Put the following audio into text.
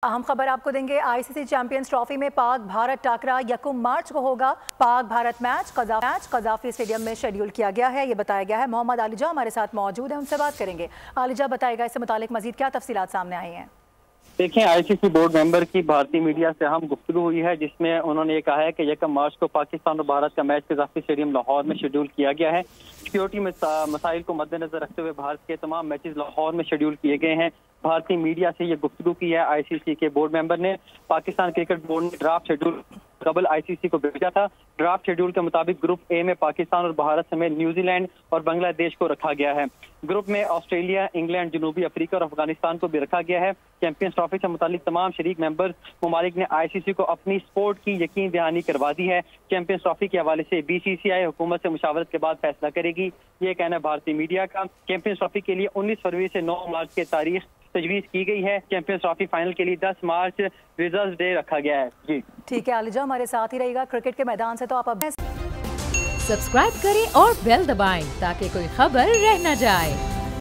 अहम खबर आपको देंगे। आईसीसी चैंपियंस ट्रॉफी में पाक भारत टाकरा 1 मार्च को होगा। Pak Bharat match Gaddafi stadium में शेड्यूल किया गया है, ये बताया गया है। मोहम्मद आलिजा हमारे साथ मौजूद है, उनसे बात करेंगे। आलिजा बताएगा इससे मुतालिक मजीद क्या तफसीलात सामने आई हैं। देखें, आईसीसी बोर्ड मेंबर की भारतीय मीडिया से अहम गुफ्तगू हुई है, जिसमें उन्होंने ये कहा है कि 1 मार्च को पाकिस्तान और भारत का मैच कज़ाफी स्टेडियम लाहौर में शेड्यूल किया गया है। सिक्योरिटी मसाइल को मद्देनजर रखते हुए भारत के तमाम मैचेस लाहौर में शेड्यूल किए गए हैं। भारतीय मीडिया से ये गुफ्तगू की है आईसीसी के बोर्ड मेंबर ने। पाकिस्तान क्रिकेट बोर्ड ने ड्राफ्ट शेड्यूल कबल आईसीसी को भेजा था। ड्राफ्ट शेड्यूल के मुताबिक ग्रुप ए में पाकिस्तान और भारत समेत न्यूजीलैंड और बांग्लादेश को रखा गया है। ग्रुप में ऑस्ट्रेलिया, इंग्लैंड, जनूबी अफ्रीका और अफगानिस्तान को भी रखा गया है। चैंपियंस ट्रॉफी से मुतालिक तमाम शरीक मेंबर ममालिक ने आईसीसी को अपनी स्पोर्ट की यकीन दहानी करवा दी है। चैंपियंस ट्रॉफी के हवाले से बीसीसीआई हुकूमत से मुशावरत के बाद फैसला करेगी, ये कहना है भारतीय मीडिया का। चैंपियंस ट्रॉफी के लिए 19 फरवरी से 9 मार्च की तारीख तजवीज की गई है। चैंपियंस ट्रॉफी फाइनल के लिए 10 मार्च रिजर्व डे रखा गया है। जी ठीक है, आलिजा हमारे साथ ही रहेगा। क्रिकेट के मैदान से तो आप अब सब्सक्राइब करें और बेल दबाएं ताकि कोई खबर रह न जाए।